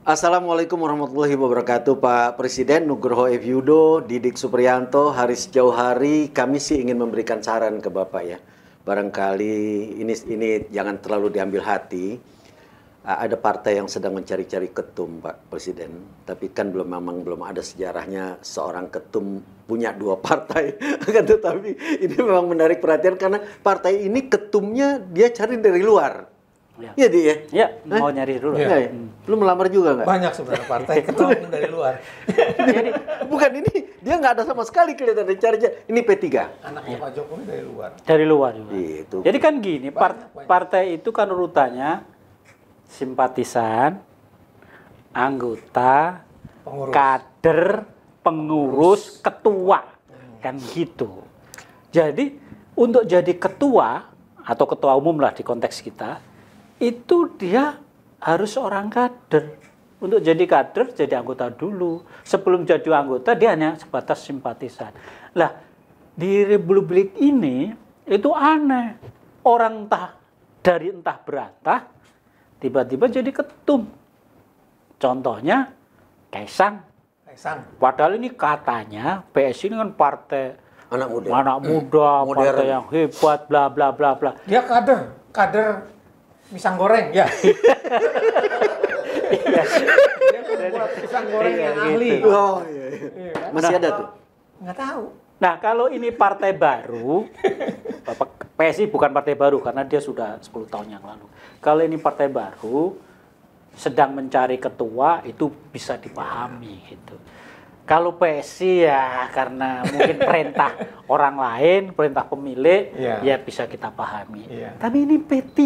Assalamualaikum warahmatullahi wabarakatuh, Pak Presiden Nugroho F. Yudo, Didik Supriyanto. Haris Jauhari, kami sih ingin memberikan saran ke Bapak ya. Barangkali ini jangan terlalu diambil hati. Ada partai yang sedang mencari-cari ketum, Pak Presiden. Tapi kan memang belum ada sejarahnya seorang ketum punya dua partai. Tetapi ini memang menarik perhatian karena partai ini ketumnya dia cari dari luar. Iya, dia. Ya, mau nyari dulu. Ya. Lu melamar juga nggak? Banyak sebenarnya partai ketua dari luar. Jadi bukan ini, dia nggak ada sama sekali kelihatan cari. Ini P3. Anaknya Pak Jokowi dari luar. Dari luar juga. Itu. Jadi kan gini, partai itu kan urutannya simpatisan, anggota, Pengurus. kader, pengurus, ketua. Kan gitu. Jadi untuk jadi ketua atau ketua umum lah di konteks kita, itu dia harus orang kader. Untuk jadi kader, jadi anggota dulu. Sebelum jadi anggota, dia hanya sebatas simpatisan. Lah, di Republik ini, itu aneh. Orang entah berantah, tiba-tiba jadi ketum. Contohnya, Kaisang. Padahal ini katanya, PSI ini kan partai anak muda, partai yang hebat, bla bla bla bla. Dia kader pisang goreng, ya. Dia buat pisang goreng yang ahli. Oh iya. Masih ada tuh? Nggak tahu. Nah, kalau ini partai baru, PSI bukan partai baru karena dia sudah 10 tahun yang lalu. Kalau ini partai baru, sedang mencari ketua, itu bisa dipahami gitu. Kalau PSI ya karena mungkin perintah orang lain, perintah pemilik, ya bisa kita pahami. Tapi ini P3,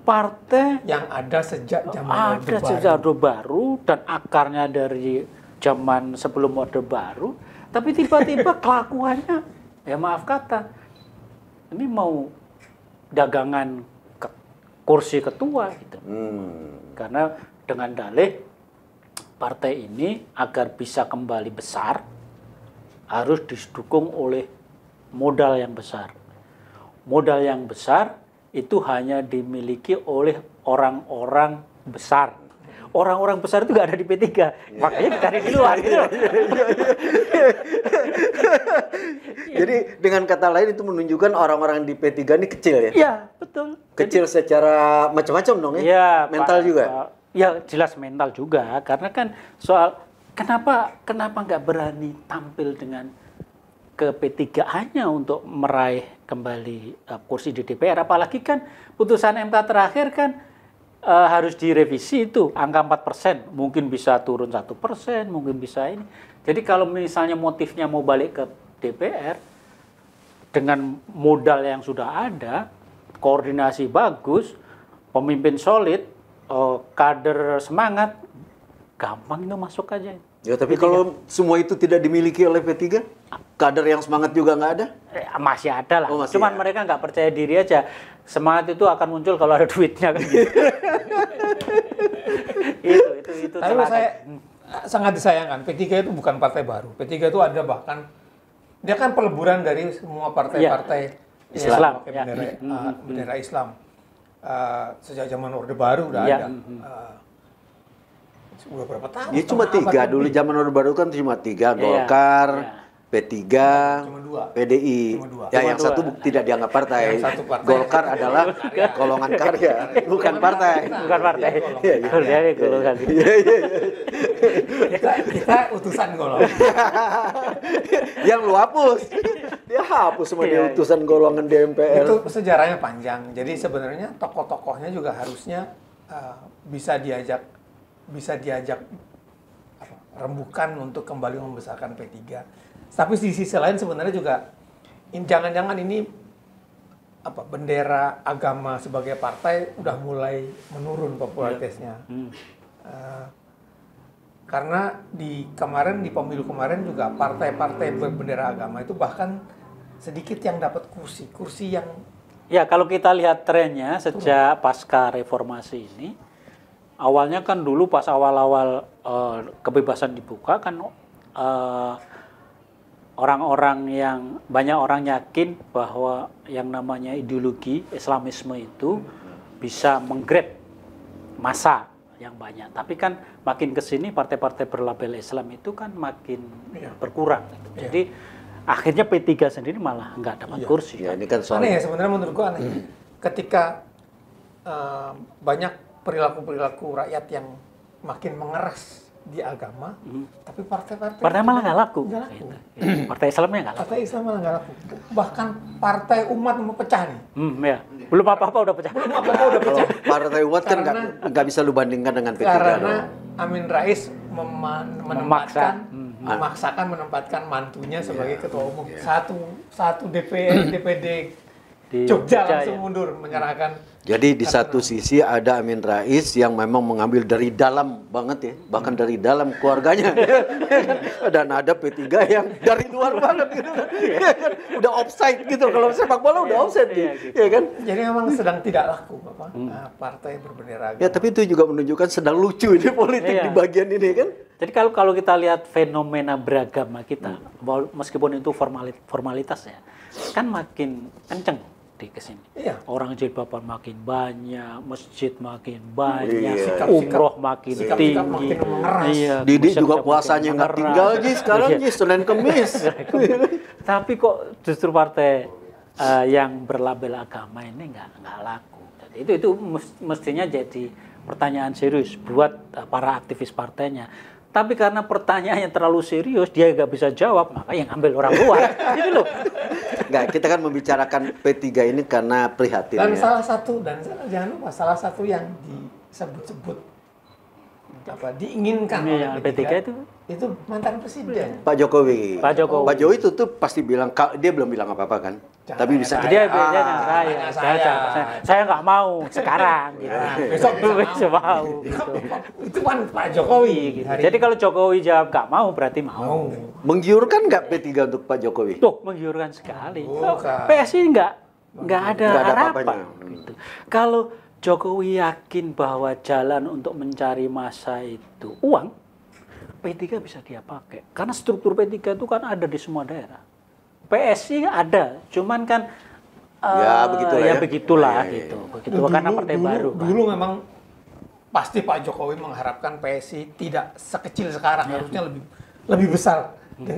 partai yang ada sejak zaman Orde Baru dan akarnya dari zaman sebelum Orde Baru, tapi tiba-tiba kelakuannya, ya maaf kata, ini mau dagangan kursi ketua gitu. Karena dengan dalih partai ini agar bisa kembali besar harus didukung oleh modal yang besar. Modal yang besar itu hanya dimiliki oleh orang-orang besar. Orang-orang besar itu nggak ada di P3, makanya dicari di luar. Jadi dengan kata lain itu menunjukkan orang-orang di P3 ini kecil ya? Iya, betul. Kecil secara macam-macam dong ya? Iya. Mental juga? Ya jelas mental juga, karena kan soal kenapa nggak berani tampil dengan ke P3 hanya untuk meraih kembali kursi di DPR, apalagi kan putusan MK terakhir kan harus direvisi itu angka 4%, mungkin bisa turun 1%, mungkin bisa ini. Jadi kalau misalnya motifnya mau balik ke DPR dengan modal yang sudah ada, koordinasi bagus, pemimpin solid, kader semangat, gampang itu masuk aja. Ya, tapi kalau semua itu tidak dimiliki oleh P3, kader yang semangat juga nggak ada? Masih ada lah. Cuman mereka nggak percaya diri aja. Semangat itu akan muncul kalau ada duitnya kan gitu. itu tapi saya sangat disayangkan, P3 itu bukan partai baru. P3 itu ada bahkan, dia kan peleburan dari semua partai-partai Islam. Bendera Islam. Sejak zaman Orde Baru udah ada. Udah berapa tahun? Ya cuma 3 dulu, zaman Orde Baru kan cuma 3, Golkar, P3, PDI. Ya yang satu tidak dianggap partai. Golkar adalah golongan karya, bukan partai. Bukan partai. Golongan. Kita utusan golongan. Yang lu hapus. Dia hapus semua dia utusan golongan di MPR. Itu sejarahnya panjang. Jadi sebenarnya tokoh-tokohnya juga harusnya bisa diajak rembukan untuk kembali membesarkan P3. Tapi di sisi lain sebenarnya juga jangan-jangan ini bendera agama sebagai partai udah mulai menurun popularitasnya. Karena di pemilu kemarin juga partai-partai berbendera agama itu bahkan sedikit yang dapat kursi yang ya kalau kita lihat trennya sejak pasca reformasi ini. Awalnya kan dulu pas awal-awal kebebasan dibuka kan banyak orang yakin bahwa yang namanya ideologi Islamisme itu bisa menggrab massa yang banyak. Tapi kan makin ke sini partai-partai berlabel Islam itu kan makin berkurang. Gitu. Jadi akhirnya P3 sendiri malah nggak dapat kursi. Ya, ini kan soal Aneh ya, sebenarnya menurut gua aneh. Ketika banyak perilaku-perilaku rakyat yang makin mengeras di agama, tapi partai malah nggak laku. Nggak laku. Gitu. Partai Islamnya nggak laku. Partai Islam malah nggak laku. Bahkan partai umat mau pecah nih. Ya. Belum apa-apa udah pecah. Belum apa-apa udah kalau pecah. partai umat kan nggak bisa lu bandingkan dengan P3 Karena dong. Amin Rais memaksakan menempatkan mantunya sebagai ketua umum. Satu DPD Di Jogja Jogja, langsung ya. mundur menyerahkan. Jadi di satu sisi ada Amin Rais yang memang mengambil dari dalam banget ya, bahkan dari dalam keluarganya. Dan ada P3 yang dari luar banget gitu kan. Ya kan? Udah offside gitu. Kalau sepak bola udah offside gitu. Ya kan? Jadi memang sedang tidak laku partai berbendera agama. Ya tapi itu juga menunjukkan sedang lucu ini politik Iya. di bagian ini kan. Jadi kalau kita lihat fenomena beragama kita, meskipun itu formalitas ya, kan makin kenceng di kesini. Iya. Orang jilbaban makin banyak, masjid makin banyak, Iya. umroh makin sikap-sikap tinggi. makin mengeras. Iya, Didi sikap-sikap juga makin puasanya nggak mengeras. tinggal Ji sekarang Iya. Ji Senin Kemis. Tapi kok justru partai yang berlabel agama ini nggak laku. Jadi itu mestinya jadi pertanyaan serius buat para aktivis partainya. Tapi karena pertanyaannya terlalu serius, dia nggak bisa jawab, maka yang ambil orang luar. Gitu loh. Nggak, kita kan membicarakan P3 ini karena prihatin Dan ya. jangan lupa salah satu yang disebut-sebut diinginkan Iya, oleh P3 itu mantan presiden. Pak Jokowi. Pak Jokowi. Pak Jokowi itu tuh pasti bilang, dia belum bilang apa-apa kan. Jangan Tapi bisa. Dia tanya saya nggak mau sekarang. Gitu. Besok Besok mau. Gitu. Itu kan Pak Jokowi. Gitu. Jadi kalau Jokowi jawab nggak mau, berarti mau. Menggiurkan nggak P3 untuk Pak Jokowi? Tuh, menggiurkan sekali. Bukan. PSI nggak ada Nggak ada harapan. apa-apanya. Gitu. Kalau Jokowi yakin bahwa jalan untuk mencari massa itu uang, P3 bisa dia pakai. Karena struktur P3 itu kan ada di semua daerah. PSI ada, cuman kan Ya, begitulah ya. begitulah Ya, ya, ya. gitu. Begitu karena partai baru kan. Dulu memang pasti Pak Jokowi mengharapkan PSI tidak sekecil sekarang, harusnya lebih besar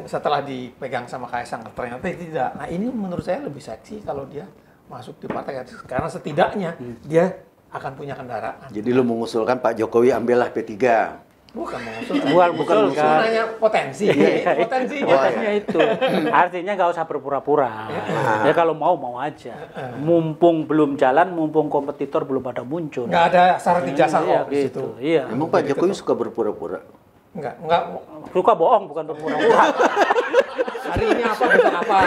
setelah dipegang sama Kaisang. Ternyata tidak. Nah, ini menurut saya lebih seksi kalau dia masuk di partai karena setidaknya dia akan punya kendaraan. Jadi lu mengusulkan Pak Jokowi ambillah P3. Bukan mengusulkan. Bukan Cuma nanya potensi. Potensinya. Potensinya itu. Artinya nggak usah berpura-pura. Ya kalau mau aja. Mumpung belum jalan, mumpung kompetitor belum pada muncul. Nggak ada syarat ijazah Iya, kok di situ. Iya. Emang Pak Jokowi suka berpura-pura? Enggak. Suka bohong bukan berpura-pura. Hari ini apa, besok apa.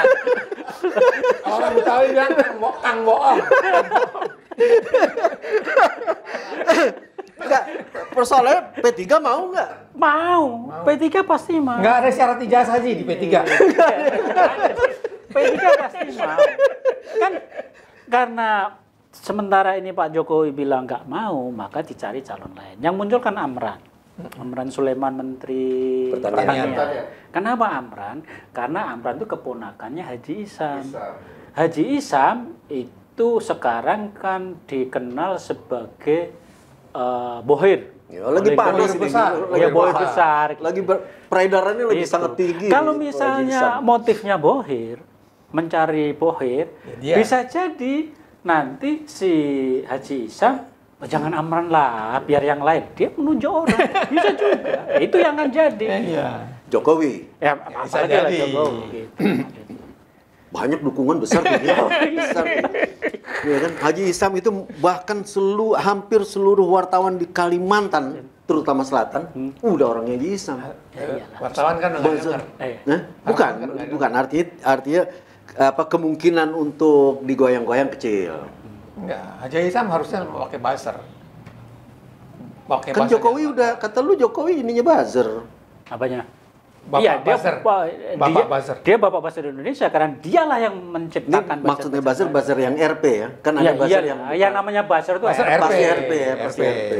Orang Betawi bilang kang bohong. Enggak, persoalannya P3 mau nggak? Mau. P3 pasti mau. Nggak ada syarat ijazah sih di P3. P3 pasti mau. Kan karena sementara ini Pak Jokowi bilang nggak mau, maka dicari calon lain. Yang muncul kan Amran. Amran Sulaiman, Menteri Pertanian. Kenapa Amran? Karena Amran itu keponakannya Haji Isam. Haji Isam itu sekarang kan dikenal sebagai bohir. Ya, lagi panas ini. Ya, bohir besar. Lagi peredarannya lagi Itu. sangat tinggi. Kalau nih, misalnya motifnya bohir, mencari bohir, Ya, dia. bisa jadi nanti si Haji Isam, "Oh, jangan Amran lah, biar yang lain. Dia menunjuk orang. Bisa juga. Itu yang akan jadi. Iya. Jokowi. Ya, bisa apalagi lah jadi. Jokowi. Gitu. Banyak dukungan besar tuh dia. Besar. Ya kan? Haji Isam itu bahkan hampir seluruh wartawan di Kalimantan, terutama selatan, udah orangnya Haji Isam. Wartawan kan nggak dengar. Nah, bukan artinya apa kemungkinan untuk digoyang-goyang kecil. Enggak, Haji Isam harusnya pakai buzzer. Kan Jokowi udah kata lu Jokowi ininya buzzer. Apanya? Bapak Iya, buzzer. Bapak buzzer. Dia bapak buzzer Indonesia karena dialah yang Ini menciptakan maksudnya buzzer yang RP ya. Kan ada Iya, buzzer yang namanya buzzer itu Buzzer RP. pasti RP. pasti RP.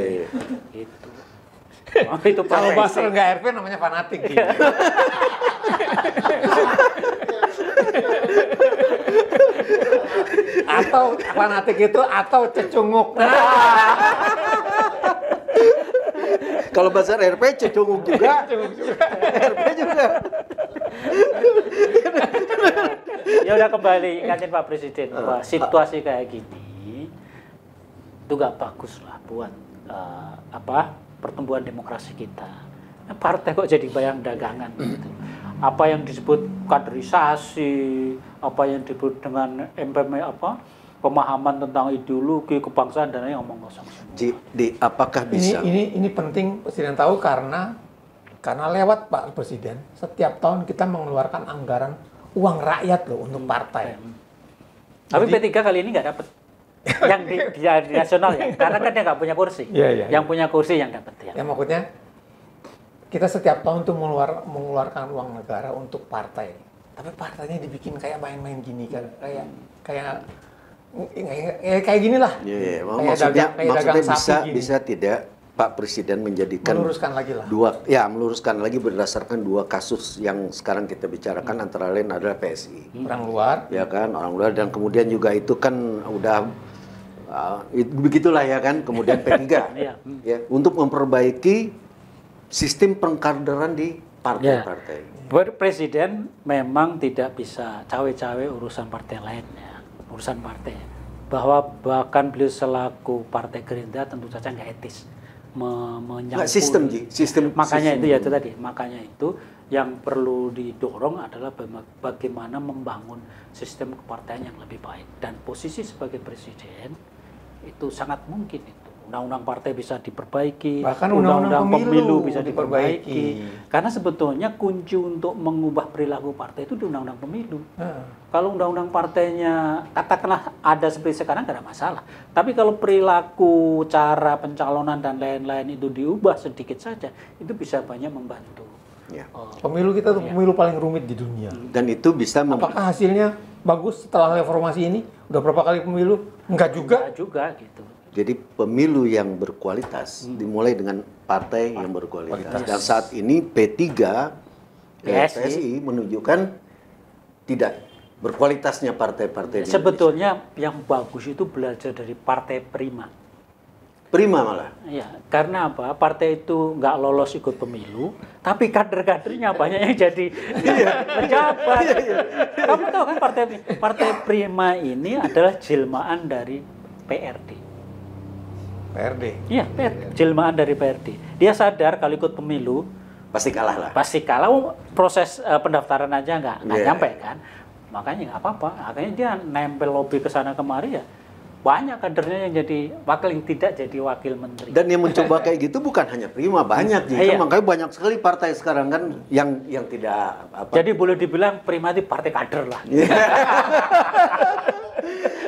Gitu. Oh, itu Kalau profesi. buzzer nggak RP namanya fanatik. Atau fanatik itu atau cecunguk. Kalau bahasa RP cecunguk juga. RP juga. Ya udah kembali ingatin Pak Presiden bahwa situasi kayak gini itu nggak bagus lah buat pertumbuhan demokrasi kita. Partai kok jadi bayang dagangan gitu. Apa yang disebut kaderisasi, apa yang disebut dengan pemahaman tentang ideologi kebangsaan dan lain ngomong kosong. Apakah bisa? Ini penting Presiden tahu karena lewat Pak Presiden setiap tahun kita mengeluarkan anggaran uang rakyat loh untuk partai. Tapi P3 kali ini nggak dapat. Yang di nasional ya, karena kan dia nggak punya kursi. Yang punya kursi yang dapat ya. Ya maksudnya kita setiap tahun tuh mengeluarkan uang negara untuk partai. Tapi partainya dibikin kayak main-main gini kan, kayak gini lah. Maksudnya bisa tidak Pak Presiden menjadikan meluruskan lagi berdasarkan dua kasus yang sekarang kita bicarakan antara lain adalah PSI. Orang luar. Ya kan, orang luar, dan kemudian juga itu kan udah begitulah ya kan, kemudian P3 ya untuk memperbaiki sistem pengkaderan di partai-partai. Presiden memang tidak bisa cawe-cawe urusan partai lainnya, urusan partai. Bahkan beliau selaku Partai Gerindra tentu saja nggak etis menyampaikan sistem. Makanya itu ya itu tadi. Makanya itu yang perlu didorong adalah bagaimana membangun sistem kepartaian yang lebih baik. Dan posisi sebagai presiden itu sangat mungkin itu. Undang-undang partai bisa diperbaiki, bahkan undang-undang pemilu bisa diperbaiki. Karena sebetulnya kunci untuk mengubah perilaku partai itu di undang-undang pemilu. Kalau undang-undang partainya katakanlah ada seperti sekarang tidak ada masalah. Tapi kalau perilaku, cara pencalonan dan lain-lain itu diubah sedikit saja, itu bisa banyak membantu. Ya. Pemilu kita tuh pemilu paling rumit di dunia. Dan itu bisa apakah hasilnya bagus setelah reformasi ini? Udah berapa kali pemilu? Enggak juga. Enggak juga gitu. Jadi pemilu yang berkualitas dimulai dengan partai yang berkualitas. Dan saat ini P3 PSI menunjukkan tidak berkualitasnya partai-partai. Sebetulnya yang bagus itu belajar dari Partai Prima. Prima malah. Iya, karena apa? Partai itu nggak lolos ikut pemilu, tapi kader-kadernya banyak yang jadi pejabat. Kamu tahu kan Partai Prima ini adalah jelmaan dari PRD. Iya, jelmaan dari PRD. Dia sadar kalau ikut pemilu pasti kalah lah. Pasti kalah. Proses pendaftaran aja nggak nyampe kan. Makanya nggak apa-apa. Akhirnya dia nempel lobby ke sana kemari ya. Banyak kadernya yang jadi wakil, yang tidak jadi wakil menteri. Dan yang mencoba kayak gitu bukan hanya Prima, banyak juga. Makanya banyak sekali partai sekarang kan yang tidak Jadi boleh dibilang Prima itu partai kader lah.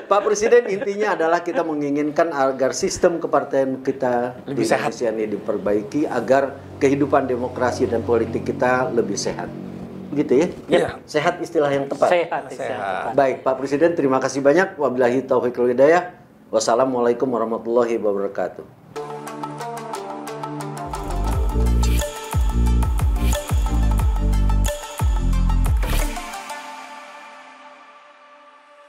Pak Presiden, intinya adalah kita menginginkan agar sistem kepartaian kita lebih di Indonesia ini diperbaiki agar kehidupan demokrasi dan politik kita lebih sehat. Begitu ya? Iya. Sehat istilah yang tepat. Sehat. Baik, Pak Presiden, terima kasih banyak. Wabillahi taufiq wal hidayah. Wassalamualaikum warahmatullahi wabarakatuh.